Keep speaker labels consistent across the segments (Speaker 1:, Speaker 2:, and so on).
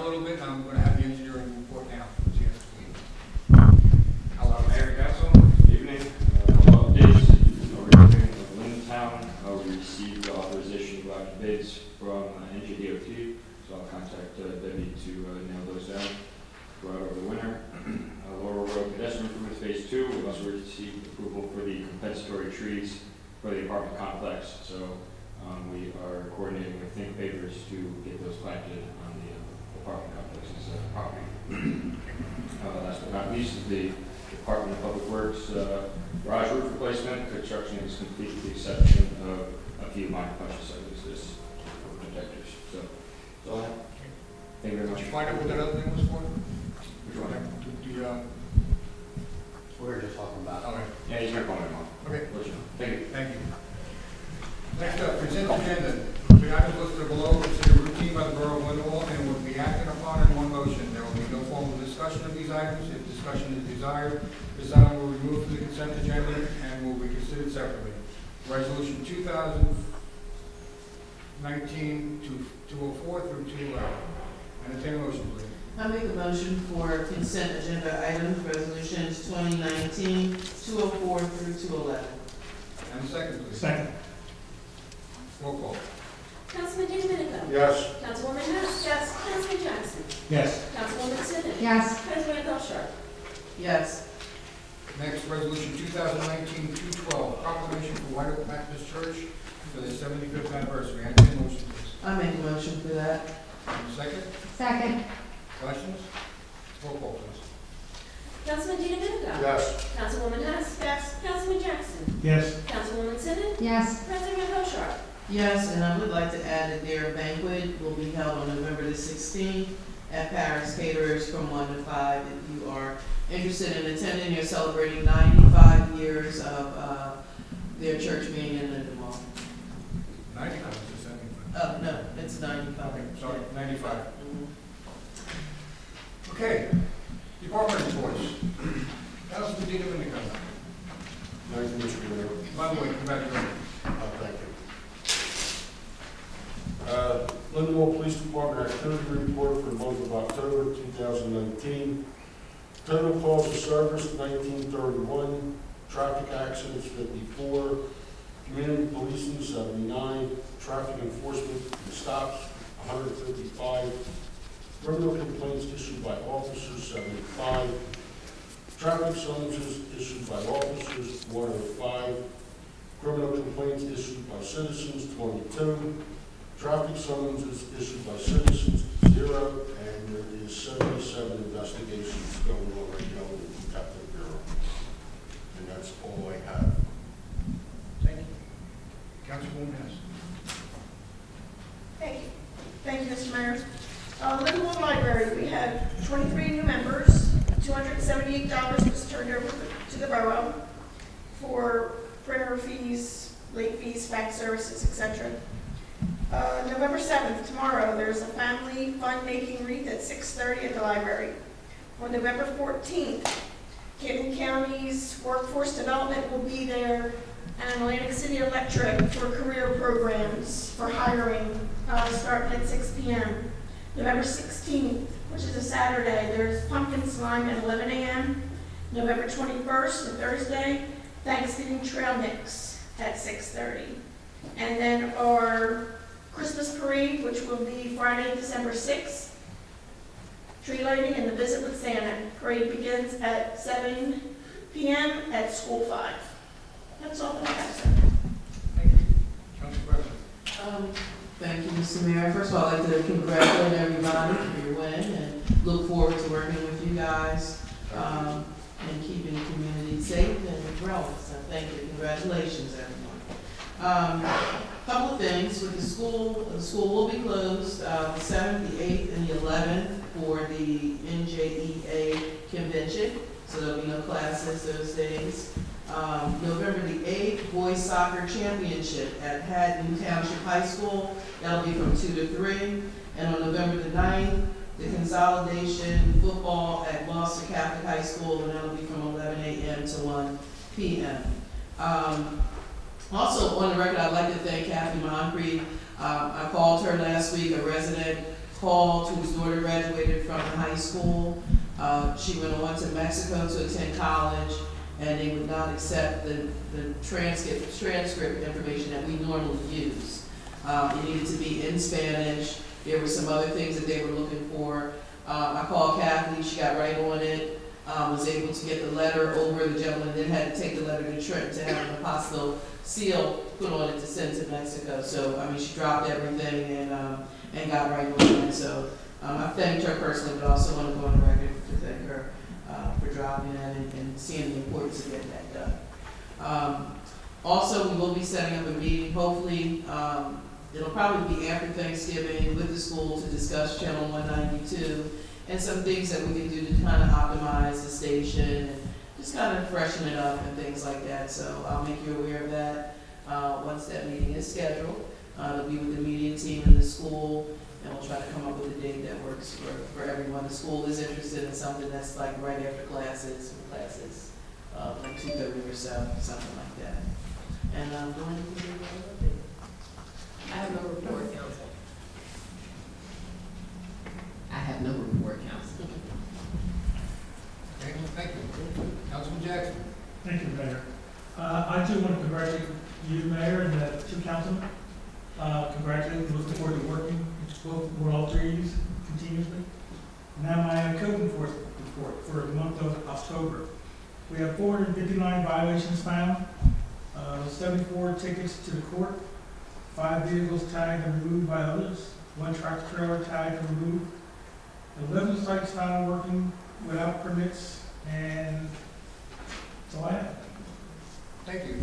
Speaker 1: little bit, and I'm going to have the engineering report now.
Speaker 2: Hello, Mayor Council. Good evening. Couple updates. Overview of Lindenwold. We received authorization to go out to bids from NJDOT, so I'll contact Debbie to nail those down. Go out over the winter. Laurel Road pedestrian improvements phase 2. We've also received approval for the compensatory trees for the apartment complex. So we are coordinating with Think Papers to get those planted on the apartment complex's property. Last but not least, the Department of Public Works garage roof replacement. Construction is complete with the exception of a few minor punches such as this for protectors. So, that's all I have. Thank you very much.
Speaker 1: Did you find out what that other thing was for?
Speaker 2: Which one?
Speaker 3: We were just talking about.
Speaker 1: Okay.
Speaker 2: Yeah, he's going to call me tomorrow.
Speaker 1: Okay.
Speaker 2: Let you know. Thank you.
Speaker 1: Thank you. Next up, present agenda. The items listed below are considered routine by the Borough of Lindenwold and will be acted upon in one motion. There will be no formal discussion of these items. If discussion is desired, this item will be removed from the consent agenda and will be considered separately. Resolution 2019-204 through 211. Entertain a motion, please.
Speaker 4: I make a motion for consent agenda items, resolutions 2019-204 through 211.
Speaker 1: And a second, please.
Speaker 5: Second.
Speaker 1: Roll call.
Speaker 6: Councilman DiDomenico.
Speaker 3: Yes.
Speaker 6: Councilwoman Hess. Yes. Councilman Jackson.
Speaker 5: Yes.
Speaker 6: Councilwoman Simmons.
Speaker 7: yes,
Speaker 6: President Belcher.
Speaker 4: Yes.
Speaker 1: Next, resolution 2019-212, proclamation for White Oak Baptist Church for their 75th anniversary. Entertain a motion, please.
Speaker 4: I make a motion for that.
Speaker 1: And a second.
Speaker 7: second,
Speaker 1: Questions? Roll call, please.
Speaker 6: Councilman DiDomenico.
Speaker 3: Yes.
Speaker 6: Councilwoman Hess. Yes. Councilman Jackson.
Speaker 5: Yes.
Speaker 6: Councilwoman Simmons.
Speaker 7: yes,
Speaker 6: President Belcher.
Speaker 4: Yes, and I would like to add that their banquet will be held on November the 16th at Paris Caterers from 1 to 5. If you are interested in attending, they're celebrating 95 years of their church being in Lindenwold.
Speaker 1: 95, just 75.
Speaker 4: No, it's 95.
Speaker 1: Okay, sorry, 95.
Speaker 4: Mhm.
Speaker 1: Okay, department reports. Councilman DiDomenico.
Speaker 3: Thank you, Mr. Mayor.
Speaker 1: By the way, congratulations.
Speaker 3: Thank you. Lindenwold Police Department activity report for the month of October 2019. Total calls of service 1931, traffic accidents 54, community policing 79, traffic enforcement stops 155, criminal complaints issued by officers 75, traffic summonses issued by officers 105, criminal complaints issued by citizens 22, traffic summonses issued by citizens 0, and there is 77 investigations going on right now in the Detective Bureau. And that's all I have.
Speaker 1: Thank you. Councilwoman Hess.
Speaker 8: Thank you. Thank you, Mr. Mayor. Lindenwold Library, we had 23 new members. $278 was turned over to the borough for printer fees, late fees, fax services, etc. November 7th, tomorrow, there's a family fun-making wreath at 6:30 at the library. On November 14th, Camden County's Workforce Development will be there, and Atlantic City Electric for career programs for hiring, starting at 6 p.m. November 16th, which is a Saturday, there's pumpkin slime at 11 a.m. November 21st, a Thursday, Thanksgiving trail mix at 6:30. And then our Christmas parade, which will be Friday, December 6th. Tree lighting and the visit with Santa. Parade begins at 7 p.m. at School 5. That's all that I have, sir.
Speaker 1: Thank you. Council President.
Speaker 4: Thank you, Mr. Mayor. First of all, I'd like to congratulate everybody for your win and look forward to working with you guys and keeping the community safe and growing. So thank you. Congratulations, everyone. Couple of things with the school will be closed the 7th, the 8th, and the 11th for the NJEA convention. So there'll be no classes those days. November the 8th, Boys Soccer Championship at Haddon Township High School. That'll be from 2 to 3. And on November the 9th, the consolidation football at Gloucester Catholic High School, and that'll be from 11 a.m. to 1 p.m. Also, on the record, I'd like to thank Kathy Moncrief. I called her last week, a resident called, whose daughter graduated from high school. She went on to Mexico to attend college, and they would not accept the transcript information that we normally use. It needed to be in Spanish. There were some other things that they were looking for. I called Kathy, she got right on it, was able to get the letter over. The gentleman then had to take the letter to Trenton to have an apostille seal put on it to send to Mexico. So, I mean, she dropped everything and got right on it. So, I thanked her personally, but also want to go on the record to thank her for dropping that and seeing the importance of getting that done. Also, we will be setting up a meeting, hopefully, it'll probably be after Thanksgiving with the school to discuss Channel 192 and some things that we can do to kind of optimize the station and just kind of freshen it up and things like that. So I'll make you aware of that once that meeting is scheduled. It'll be with the media team and the school, and we'll try to come up with a date that works for everyone. The school is interested in something that's like right after classes, like 2:30 or so, something like that. And I'm going to do that.
Speaker 6: I have no report, council.
Speaker 5: I have no report, council.
Speaker 1: Okay, thank you. Councilman Jackson.
Speaker 7: Thank you, Mayor. I too want to congratulate you, Mayor, and the two councilmen. Congratulate and looking forward to working with all three of you continuously. Now my code enforcement report for the month of October. We have 459 violations found, 74 tickets to the court, 5 vehicles tagged and removed by others, 1 tractor trailer tagged and removed, 11 sites found working without permits, and that's all I have.
Speaker 1: Thank you.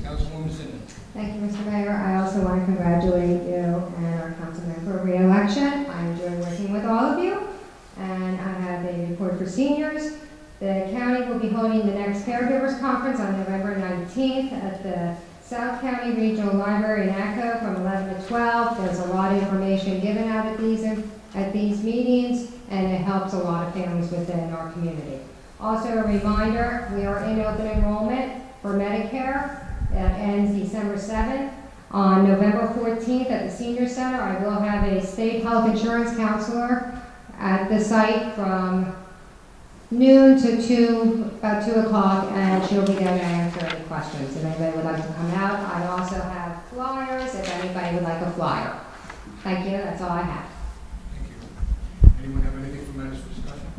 Speaker 1: Councilwoman Simmons.
Speaker 9: Thank you, Mr. Mayor. I also want to congratulate you and our councilman for re-election. I enjoy working with all of you, and I have a report for seniors. The county will be holding the next caregivers conference on November 19th at the South County Regional Library in Echo from 11 to 12. There's a lot of information given out at these meetings, and it helps a lot of families within our community. Also a reminder, we are in open enrollment for Medicare. That ends December 7th. On November 14th at the Senior Center, I will have a state health insurance counselor at the site from noon to about 2 o'clock, and she'll be there to answer any questions if anybody would like to come out. I also have flyers if anybody would like a flyer. Thank you, that's all I have.
Speaker 1: Thank you. Anyone have anything for matters for discussion?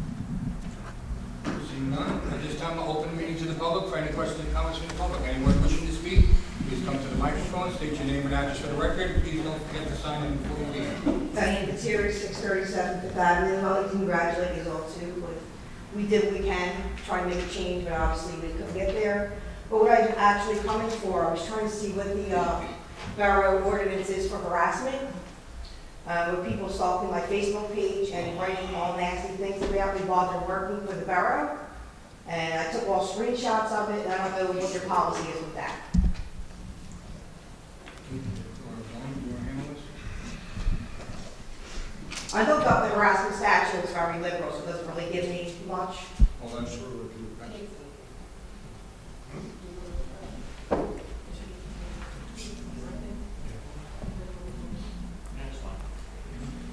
Speaker 1: Seeing none, at this time I'll open the meeting to the public for any questions and comments from the public. Anyone wishing to speak, please come to the microphone, state your name and address for the record. Please don't forget to sign in before you leave.
Speaker 10: Diane Pateri, 637 Fifth Avenue. I want to congratulate you all too. We did what we can, try to make a change, but obviously we couldn't get there. But what I'm actually coming for, I was trying to see what the borough ordinance is for harassment. With people stalking my Facebook page and writing all nasty things about me while they're working for the borough. And I took all screenshots of it, and I don't know what your policy is with that. I looked up the harassment statute, it's very liberal, so it doesn't really give me much.
Speaker 1: Hold on, sure. We'll do it back.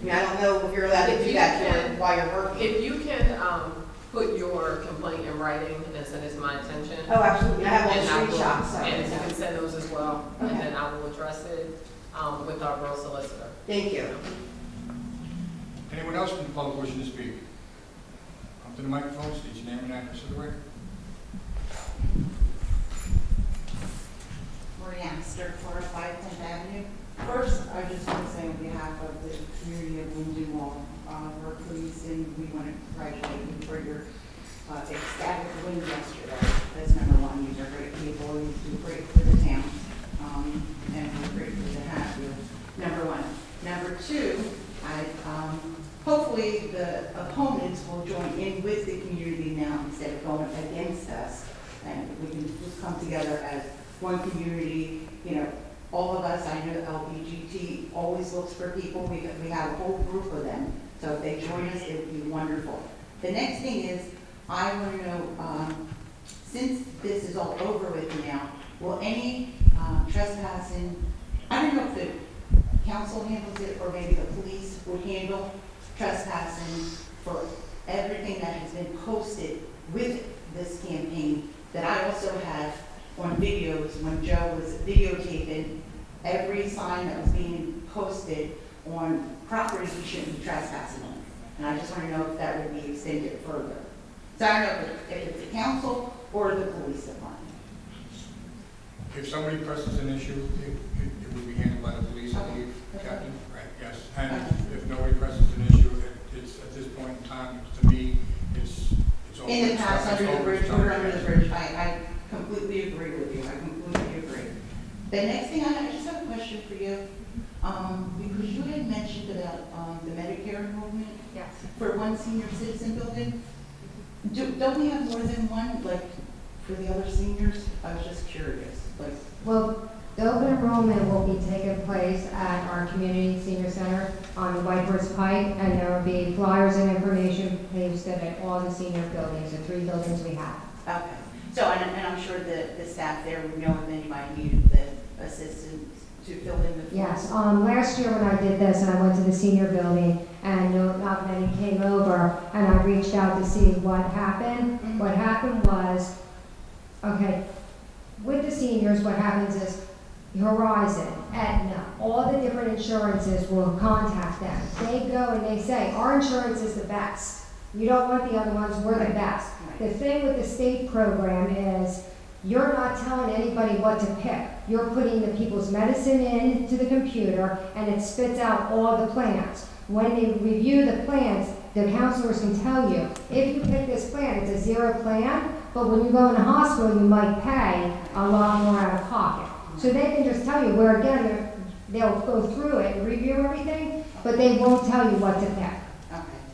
Speaker 10: I mean, I don't know if you're allowed to do that while you're working.
Speaker 5: If you can, put your complaint in writing and send it to my attention.
Speaker 10: Oh, absolutely, I have all
Speaker 5: And I
Speaker 10: the
Speaker 5: will-
Speaker 10: screenshots, so.
Speaker 5: And you can send those as well, and
Speaker 10: Okay.
Speaker 5: then I will address it, with our borough solicitor.
Speaker 10: Thank you.
Speaker 1: Anyone else from the public wishing to speak? Come to the microphone, state your name and address for the record.
Speaker 11: Maria Amster, 405 10th Avenue. First, I just want to say on behalf of the community of Lindenwold, we're pleased and we want to congratulate you for your ecstatic win yesterday. That's number one. These are great people. You do great for the town. And we're grateful to have you. Number one. Number two, hopefully the opponents will join in with the community now instead of going against us. And we can just come together as one community, you know, all of us. I know LBGT always looks for people. We have a whole group of them. So if they join us, it would be wonderful. The next thing is, I want to know, since this is all over with now, will any trespassing, I don't know if the council handles it, or maybe the police would handle trespassing for everything that has been posted with this campaign, that I also have on videos when Joe was videotaping every sign that was being posted on property he shouldn't be trespassing on. And I just want to know if that would be extended further. So I don't know if it's the council or the police department.
Speaker 1: If somebody presses an issue, it would be handled by the police, I believe,
Speaker 11: Okay.
Speaker 1: Captain? Right, yes. And if nobody presses an issue, it's, at this point in time, to me, it's over.
Speaker 11: In the past,
Speaker 1: It's
Speaker 11: under the
Speaker 1: over.
Speaker 11: bridge,
Speaker 1: It's
Speaker 11: we're
Speaker 1: over.
Speaker 11: under the bridge, I completely agree with you, I completely agree. The next thing, I just have a question for you, because you had mentioned about, the Medicare enrollment
Speaker 6: Yes.
Speaker 11: for one senior citizen building. Don't we have more than one, like, for the other seniors? I was just curious, like.
Speaker 9: Well, the open enrollment will be taking place at our community senior center on the White Horse Pike, and there will be flyers and information posted at all the senior buildings, the 3 buildings we have.
Speaker 11: Okay, so, and I'm sure the staff there would know if anybody needed the assistance to fill in the form.
Speaker 9: Yes, last year when I did this, and I went to the senior building, and not many came over, and I reached out to see what happened.
Speaker 11: Mhm.
Speaker 9: What happened was, okay, with the seniors, what happens is Horizon, Aetna, all the different insurances will contact them. They go and they say, our insurance is the best. You don't want the other ones, we're the best. The thing with the state program is, you're not telling anybody what to pick. You're putting the people's medicine into the computer, and it spits out all the plans. When they review the plans, the counselors can tell you, if you pick this plan, it's a 0 plan, but when you go in the hospital, you might pay a lot more out of pocket. So they can just tell you, where again, they'll go through it and review everything, but they won't tell you what to pick.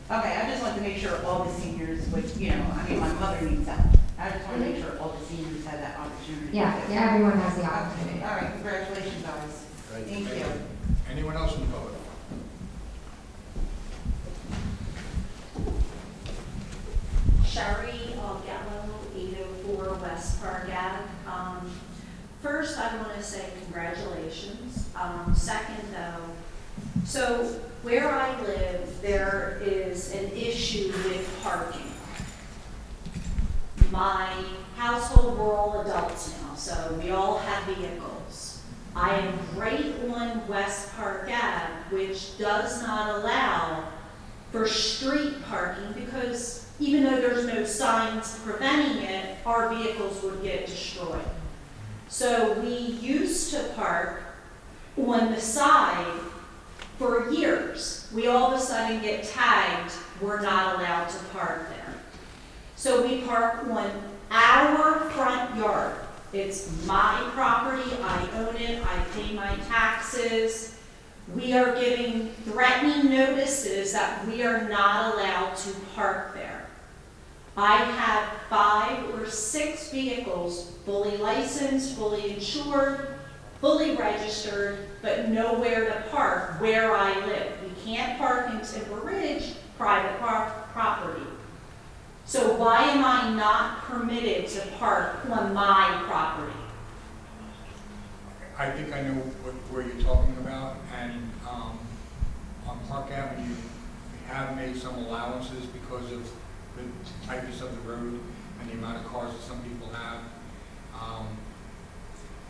Speaker 11: Okay, I just want to make sure all the seniors would, I mean, my mother needs help. I just want to make sure all the seniors have that opportunity.
Speaker 9: Yeah, everyone has the
Speaker 11: Okay,
Speaker 9: opportunity.
Speaker 11: all right, congratulations, guys. Thank you.
Speaker 1: Anyone else in the public?
Speaker 12: Sherry Gallo, 804 West Park Ave. First, I want to say congratulations. Second, though, so where I live, there is an issue with parking. My household, we're all adults now, so we all have vehicles. I am right on West Park Ave, which does not allow for street parking because even though there's no signs preventing it, our vehicles would get destroyed. So we used to park on the side for years. We all of a sudden get tagged, we're not allowed to park there. So we park on our front yard. It's my property, I own it, I pay my taxes. We are giving threatening notices that we are not allowed to park there. I have 5 or 6 vehicles fully licensed, fully insured, fully registered, but nowhere to park where I live. We can't park in Timber Ridge, private property. So why am I not permitted to park on my property?
Speaker 1: I think I know where you're talking about, and on Park Avenue, we have made some allowances because of the tightness of the road and the amount of cars that some people have.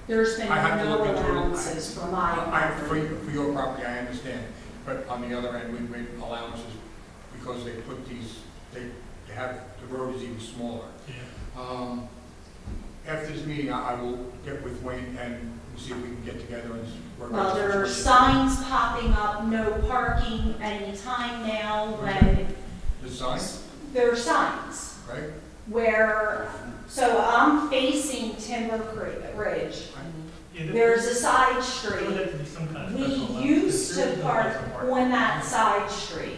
Speaker 12: There's been
Speaker 1: I have to
Speaker 12: no
Speaker 1: look into it.
Speaker 12: allowances for my property.
Speaker 1: For your property, I understand, but on the other end, we made allowances because they put these, they have, the road is even smaller.
Speaker 7: Yeah.
Speaker 1: After this meeting, I will get with Wayne and see if we can get together and work out.
Speaker 12: Well,
Speaker 1: the
Speaker 12: there are
Speaker 1: situation.
Speaker 12: signs popping up, no parking anytime now, when
Speaker 1: The signs,
Speaker 12: there are signs
Speaker 1: right?
Speaker 12: where, so I'm facing Timber Ridge.
Speaker 7: Yeah,
Speaker 12: There's a side
Speaker 7: there would
Speaker 12: street.
Speaker 7: have to be some kind of
Speaker 12: We
Speaker 7: special allowance.
Speaker 12: used
Speaker 7: There
Speaker 12: to
Speaker 7: is no
Speaker 12: park
Speaker 7: place to park.
Speaker 12: on that side street.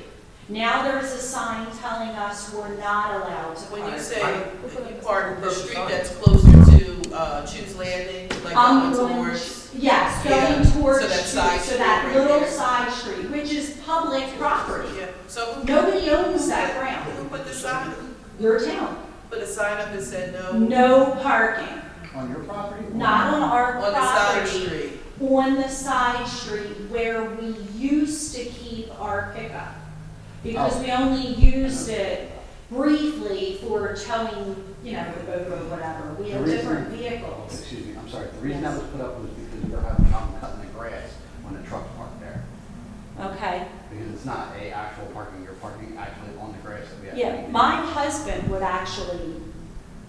Speaker 12: Now there's a sign telling us we're not allowed to
Speaker 4: When you
Speaker 12: park.
Speaker 4: say
Speaker 1: I-
Speaker 4: you park the
Speaker 1: Perfect
Speaker 4: street
Speaker 1: sign.
Speaker 4: that's closer to Choose Landing, like
Speaker 12: I'm
Speaker 4: going
Speaker 12: going,
Speaker 4: towards,
Speaker 12: yes,
Speaker 4: Yeah,
Speaker 12: going towards,
Speaker 4: so that
Speaker 12: street,
Speaker 4: side
Speaker 12: so
Speaker 4: street
Speaker 12: that
Speaker 4: right
Speaker 12: little
Speaker 4: there.
Speaker 12: side street, which is public property.
Speaker 4: yeah, so
Speaker 12: Nobody owns that ground.
Speaker 4: who put the sign,
Speaker 12: Your town.
Speaker 4: put a sign up that said no
Speaker 12: No parking.
Speaker 1: On your property?
Speaker 12: Not on our
Speaker 4: on the side
Speaker 12: property,
Speaker 4: street?
Speaker 12: on on the side street where we used to keep our pickup. Because we only used it briefly for towing, you know, the boat or whatever. We had different vehicles.
Speaker 13: Excuse me, I'm sorry. The reason that was put up was because we were having problem cutting the grass when the truck's parked there.
Speaker 12: Okay.
Speaker 13: Because it's not a actual parking, you're parking actually on the grass that we have.
Speaker 12: Yeah, my husband would actually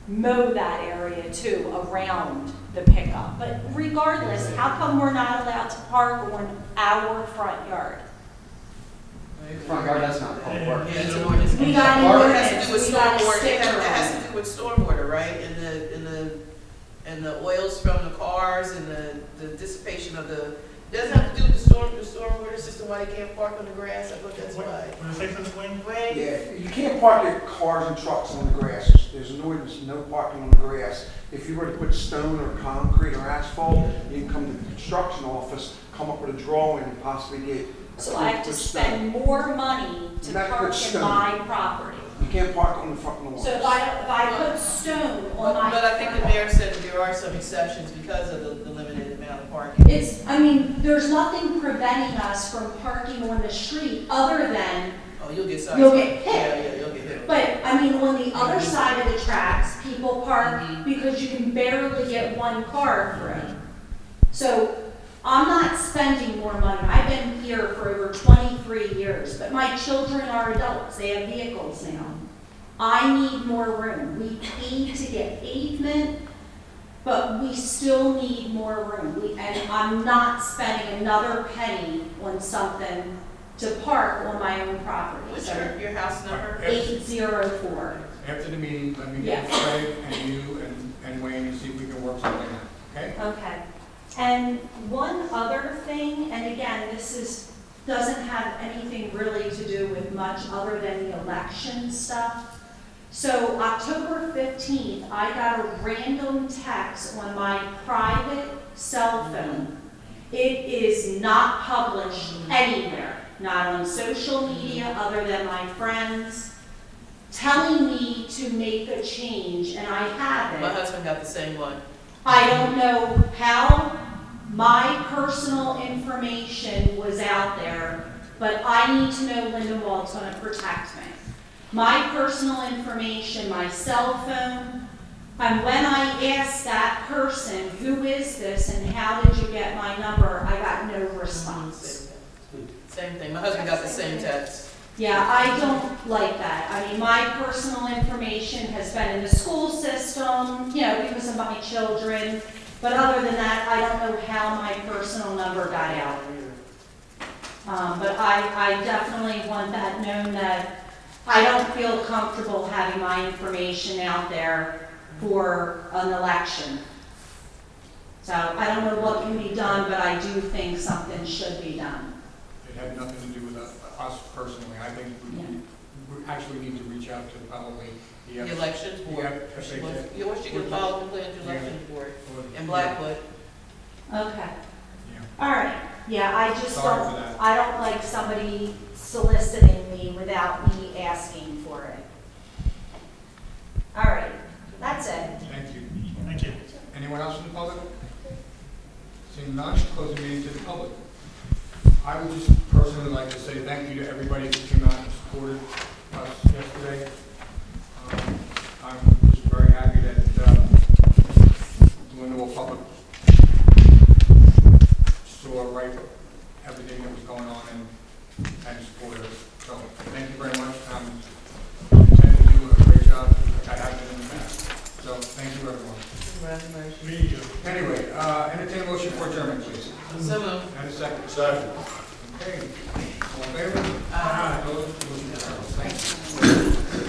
Speaker 12: mow that area too, around the pickup. But regardless, how come we're not allowed to park on our front yard?
Speaker 13: Front yard, that's not public works.
Speaker 4: Yeah, it's an ordinance.
Speaker 12: We got an
Speaker 4: Or it has to do
Speaker 12: ordinance,
Speaker 4: with
Speaker 12: we got a
Speaker 4: stormwater,
Speaker 12: sticker
Speaker 4: it has
Speaker 12: on it.
Speaker 4: to do with stormwater, right? And the oils from the cars and the dissipation of the, doesn't have to do with the stormwater system, why they can't park on the grass, I thought that's why.
Speaker 7: Want to say something, Wayne?
Speaker 4: Wayne?
Speaker 14: Yeah, you can't park your cars and trucks on the grass. There's an ordinance, no parking on the grass. If you were to put stone or concrete or asphalt, you can come to the construction office, come up with a drawing and possibly get.
Speaker 12: So I have to spend more money to
Speaker 14: Not
Speaker 12: park
Speaker 14: put
Speaker 12: in
Speaker 14: stone.
Speaker 12: my property.
Speaker 14: You can't park on the front lawn.
Speaker 12: So if I put stone on my.
Speaker 4: But I think the mayor said that there are some exceptions because of the limited amount of parking.
Speaker 12: I mean, there's nothing preventing us from parking on the street other than,
Speaker 4: Oh, you'll get cited.
Speaker 12: You'll get hit.
Speaker 4: Yeah, you'll get hit.
Speaker 12: but I mean, on the other side of the tracks, people park because you can barely get one car through. So I'm not spending more money. I've been here for over 23 years, but my children are adults. They have vehicles now. I need more room. We paid to get pavement, but we still need more room. And I'm not spending another penny on something to park on my own property.
Speaker 4: What's
Speaker 12: So
Speaker 4: your house number?
Speaker 12: 804.
Speaker 1: After the meeting, let me
Speaker 12: Yeah.
Speaker 1: get Craig and you and Wayne and see if we can work something out, okay?
Speaker 12: Okay. And one other thing, and again, doesn't have anything really to do with much other than the election stuff. So October 15th, I got a random text on my private cell phone. It is not published anywhere, not on social media other than my friends, telling me to make a change, and I have it.
Speaker 4: My husband got the same one.
Speaker 12: I don't know how my personal information was out there, but I need to know Lindenwold's going to protect me. My personal information, my cell phone, and when I asked that person, who is this and how did you get my number, I got no response.
Speaker 4: Same thing. My husband got the same text.
Speaker 12: Yeah, I don't like that. I mean, my personal information has been in the school system, you know, because of my children. But other than that, I don't know how my personal number got out. But I definitely want that known that I don't feel comfortable having my information out there for an election. So I don't know what can be done, but I do think something should be done.
Speaker 1: It had nothing to do with us personally. I think we actually need to reach out to probably
Speaker 4: The elections board.
Speaker 1: FHA.
Speaker 4: You wish you could follow the plan to elections board in Blackwood.
Speaker 12: Okay.
Speaker 1: Yeah.
Speaker 12: All right. Yeah, I just
Speaker 1: Sorry for that.
Speaker 12: I don't like somebody soliciting me without me asking for it. All right. That's it.
Speaker 1: Thank you.
Speaker 7: Thank you.
Speaker 1: Anyone else in the public? Seeing none, closing meeting to the public. I would just personally like to say thank you to everybody who came out and supported us yesterday. I'm just very happy that Lindenwold Public saw right everything that was going on and supported us. So thank you very much. I intend to do a great job like I have been in the past. So thank you, everyone. Anyway, entertain a motion for adjournment, please.
Speaker 4: So moved.
Speaker 1: And a second.
Speaker 3: Second.
Speaker 1: Okay. All in favor? Aye. Opposed? Motion carries. Thank you.